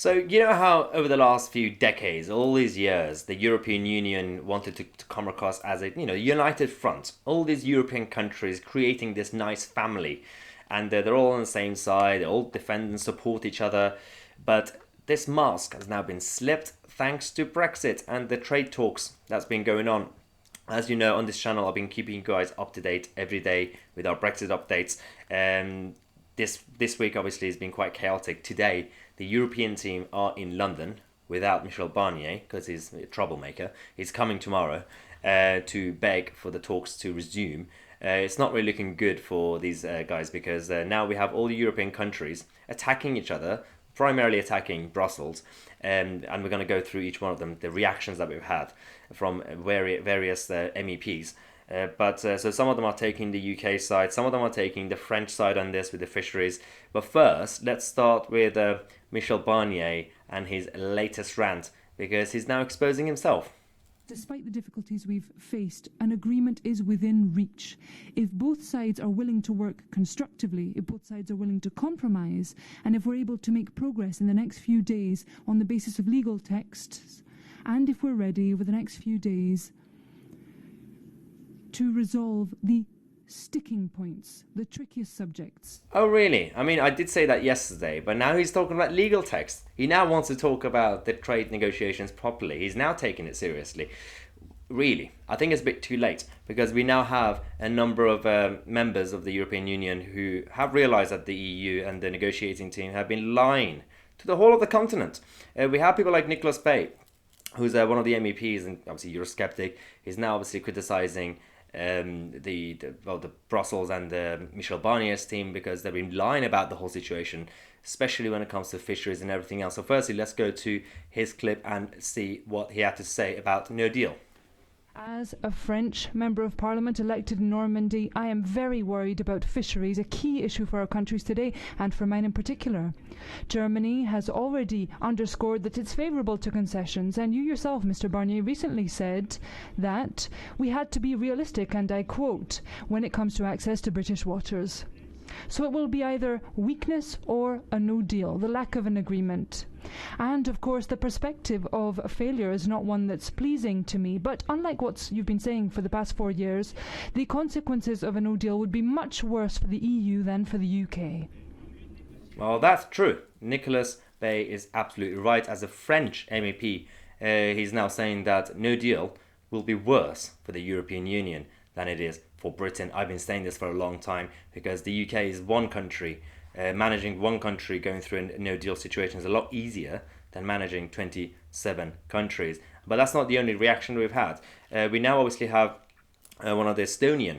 So, you know how over the last few decades, all these years, the European Union wanted to come across as a, united front. All these European countries creating this nice family. And they're all on the same side, they all defend and support each other. But this mask has now been slipped thanks to Brexit and the trade talks that's been going on. As you know, on this channel, I've been keeping you guys up to date every day with our Brexit updates. This week, obviously, has been quite chaotic. Today, the European team are in London without Michel Barnier because he's a troublemaker. He's coming tomorrow to beg for the talks to resume. It's not really looking good for these guys because now we have all the European countries attacking each other, primarily attacking Brussels, and we're going to go through each one of them, the reactions that we've had from various MEPs. So some of them are taking the UK side, some of them are taking the French side on this with the fisheries. But first, let's start with Michel Barnier and his latest rant, because he's now exposing himself. Despite the difficulties we've faced, an agreement is within reach. If both sides are willing to work constructively, if both sides are willing to compromise, and if we're able to make progress in the next few days on the basis of legal texts, and if we're ready over the next few days to resolve the sticking points, the trickiest subjects. Oh, really? I mean, I did say that yesterday, but now he's talking about legal text. He now wants to talk about the trade negotiations properly. He's now taking it seriously. Really, I think it's a bit too late, because we now have a number of members of the European Union who have realised that the EU and the negotiating team have been lying to the whole of the continent. We have people like Nicholas Bay, who's one of the MEPs and obviously Eurosceptic. He's now obviously criticising the Brussels and the Michel Barnier's team because they've been lying about the whole situation, especially when it comes to fisheries and everything else. So firstly, let's go to his clip and see what he had to say about no deal. As a French Member of Parliament elected in Normandy, I am very worried about fisheries, a key issue for our countries today, and for mine in particular. Germany has already underscored that it's favourable to concessions, and you yourself, Mr Barnier, recently said that we had to be realistic, and I quote, when it comes to access to British waters. So it will be either weakness or a no deal, the lack of an agreement. And of course the perspective of failure is not one that's pleasing to me, but unlike what you've been saying for the past 4 years, the consequences of a no deal would be much worse for the EU than for the UK. Well, that's true. Nicholas Bay is absolutely right. As a French MEP, he's now saying that no deal will be worse for the European Union than it is for Britain. I've been saying this for a long time because the UK is one country. Managing one country going through a no-deal situation is a lot easier than managing 27 countries. But that's not the only reaction we've had. We now obviously have one of the Estonian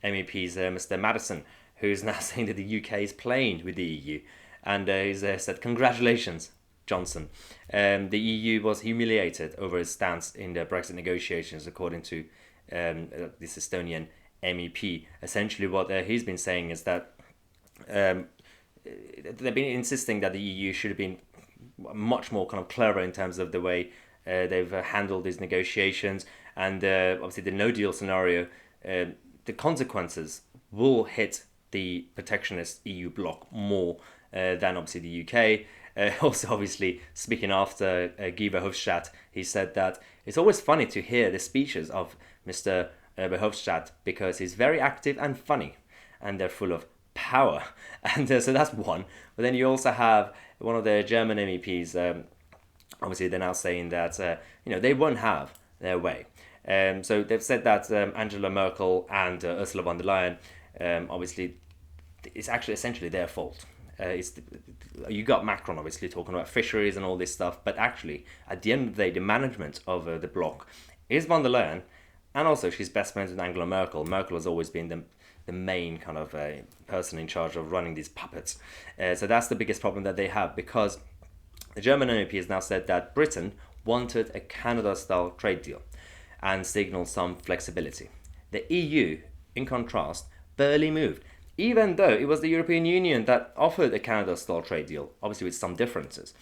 MEPs, Mr. Madison, who's now saying that the UK is playing with the EU. And he's said, congratulations, Johnson. The EU was humiliated over his stance in the Brexit negotiations, according to this Estonian MEP. Essentially what he's been saying is that they've been insisting that the EU should have been much more kind of clever in terms of the way they've handled these negotiations, and obviously the no deal scenario, the consequences will hit the protectionist EU bloc more than obviously the UK. Also, obviously, speaking after Guy Verhofstadt, he said that it's always funny to hear the speeches of Mr. Verhofstadt because he's very active and funny, and they're full of power. And so that's one. But then you also have one of the German MEPs, obviously they're now saying that they won't have their way. So they've said that Angela Merkel and Ursula von der Leyen, obviously it's actually essentially their fault. You got Macron obviously talking about fisheries and all this stuff, but actually at the end of the day the management of the bloc is von der Leyen, and also she's best friends with Angela Merkel. Merkel has always been the main kind of person in charge of running these puppets. So that's the biggest problem that they have, because the German MEP has now said that Britain wanted a Canada-style trade deal and signaled some flexibility. The EU, in contrast, barely moved, even though it was the European Union that offered a Canada-style trade deal, obviously with some differences.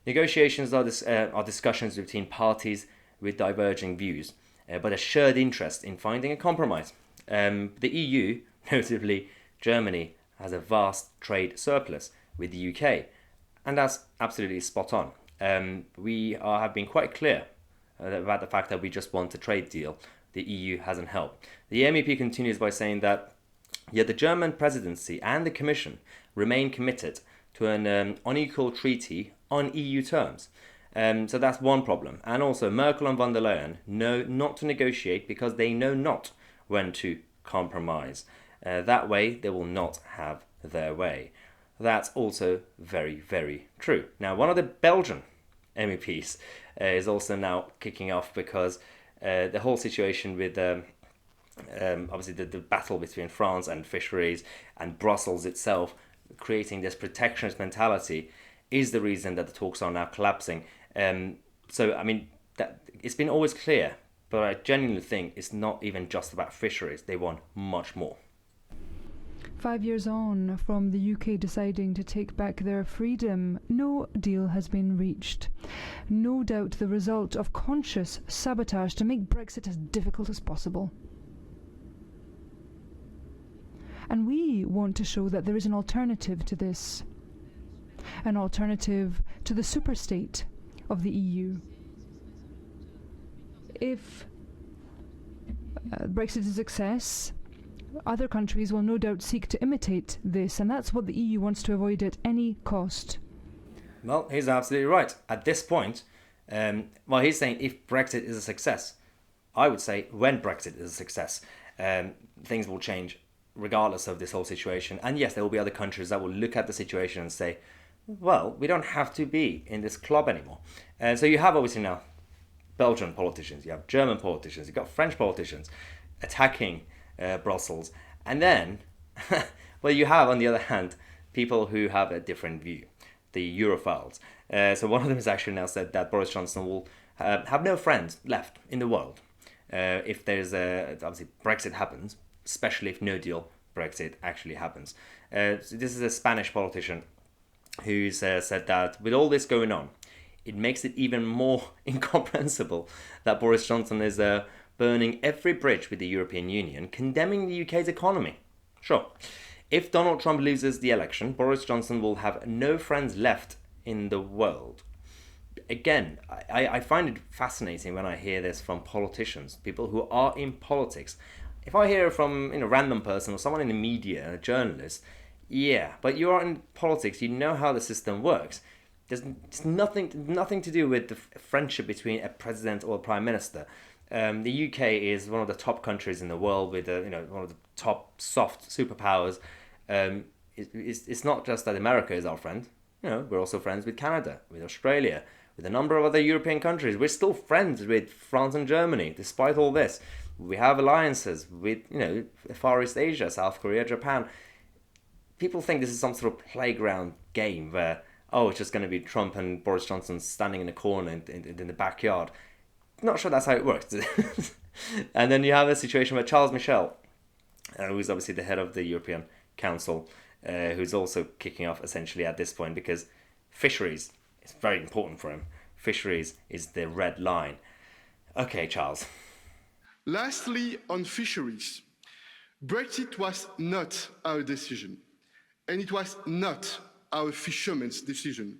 Negotiations are discussions between parties with diverging views, but a shared interest in finding a compromise. The EU, notably Germany, has a vast trade surplus with the UK, And that's absolutely spot on. Have been quite clear about the fact that we just want a trade deal. The EU hasn't helped. The MEP continues by saying that yet the German presidency and the Commission remain committed to an unequal treaty on EU terms. So that's one problem. And also, Merkel and von der Leyen know not to negotiate because they know not when to compromise. That way, they will not have their way. That's also very, very true. Now, one of the Belgian MEPs is also now kicking off because the whole situation with obviously the battle between France and fisheries and Brussels itself creating this protectionist mentality is the reason that the talks are now collapsing. So, I mean, that it's been always clear, but I genuinely think it's not even just about fisheries. They want much more. 5 years on from the UK deciding to take back their freedom, no deal has been reached. No doubt the result of conscious sabotage to make Brexit as difficult as possible. And we want to show that there is an alternative to this. An alternative to the superstate of the EU. If Brexit is a success, other countries will no doubt seek to imitate this, and that's what the EU wants to avoid at any cost. Well, he's absolutely right. At this point, he's saying if Brexit is a success. I would say when Brexit is a success, things will change regardless of this whole situation. And yes, there will be other countries that will look at the situation and say, well, we don't have to be in this club anymore. And so you have obviously now Belgian politicians, you have German politicians, you've got French politicians attacking Brussels. And then, well, you have, on the other hand, people who have a different view, the Europhiles. So one of them has actually now said that Boris Johnson will have no friends left in the world if there's obviously Brexit happens, especially if no deal Brexit actually happens. So this is a Spanish politician who's said that with all this going on, it makes it even more incomprehensible that Boris Johnson is burning every bridge with the European Union, condemning the UK's economy. Sure, if Donald Trump loses the election, Boris Johnson will have no friends left in the world. Again, I find it fascinating when I hear this from politicians, people who are in politics. If I hear it from a random person or someone in the media, a journalist, yeah, but you are in politics, you know how the system works. There's nothing to do with the friendship between a president or a prime minister. The UK is one of the top countries in the world with one of the top soft superpowers. It's not just that America is our friend. We're also friends with Canada, with Australia, with a number of other European countries. We're still friends with France and Germany, despite all this. We have alliances with Far East Asia, South Korea, Japan. People think this is some sort of playground game where it's just going to be Trump and Boris Johnson standing in a corner in the backyard. Not sure that's how it works. And then you have a situation where Charles Michel, who's obviously the head of the European Council, who's also kicking off essentially at this point because fisheries is very important for him. Fisheries is the red line. Okay, Charles. Lastly, on fisheries, Brexit was not our decision, and it was not our fishermen's decision.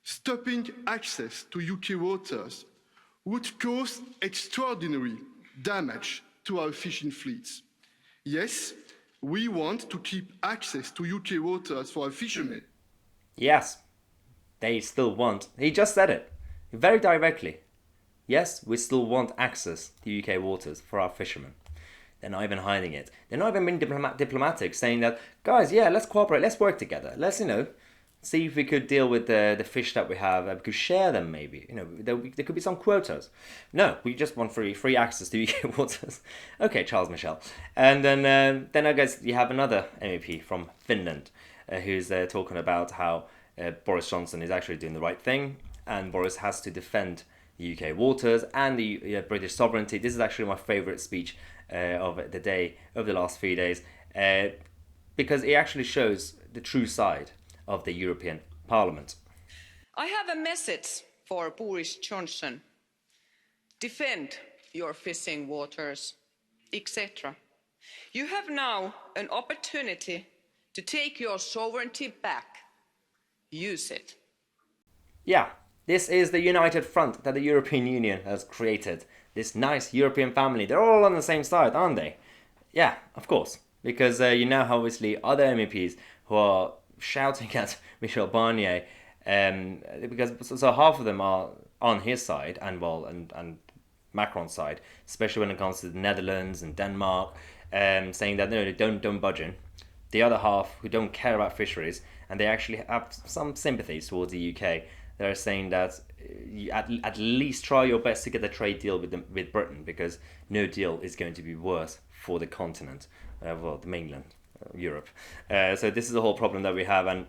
Stopping access to UK waters would cause extraordinary damage to our fishing fleets. Yes, we want to keep access to UK waters for our fishermen. Yes, they still want. He just said it very directly. Yes, we still want access to UK waters for our fishermen. They're not even hiding it. They're not even being diplomatic, saying that, guys, yeah, let's cooperate, let's work together. Let's, see if we could deal with the fish that we have. We could share them maybe. There could be some quotas. No, we just want free access to UK waters. Okay, Charles Michel. And then I guess you have another MEP from Finland who's talking about how Boris Johnson is actually doing the right thing and Boris has to defend the UK waters and the British sovereignty. This is actually my favourite speech of the day, of the last 3 days, because it actually shows the true side of the European Parliament. I have a message for Boris Johnson. Defend your fishing waters, etc. You have now an opportunity to take your sovereignty back. Use it. Yeah, this is the united front that the European Union has created. This nice European family. They're all on the same side, aren't they? Yeah, of course. Because you now have obviously other MEPs who are shouting at Michel Barnier, because so half of them are on his side and Macron's side, especially when it comes to the Netherlands and Denmark, saying that no, they don't budge in. The other half who don't care about fisheries and they actually have some sympathies towards the UK, they're saying that you at least try your best to get a trade deal with Britain, because no deal is going to be worse for the continent, the mainland, Europe. So this is the whole problem that we have, and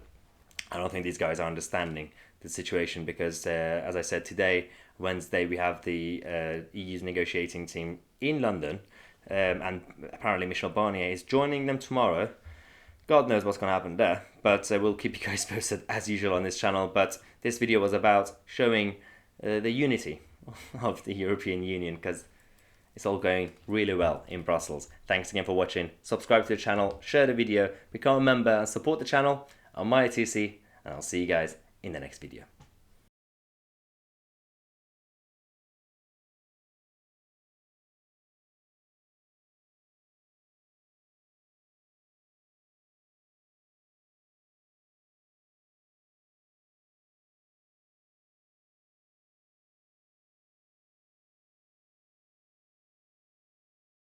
I don't think these guys are understanding the situation, because as I said, today, Wednesday, we have the EU's negotiating team in London, and apparently Michel Barnier is joining them tomorrow. God knows what's going to happen there, but we'll keep you guys posted as usual on this channel. But this video was about showing the unity of the European Union, because it's all going really well in Brussels. Thanks again for watching. Subscribe to the channel, share the video, become a member and support the channel. I'm Tousi, and I'll see you guys in the next video.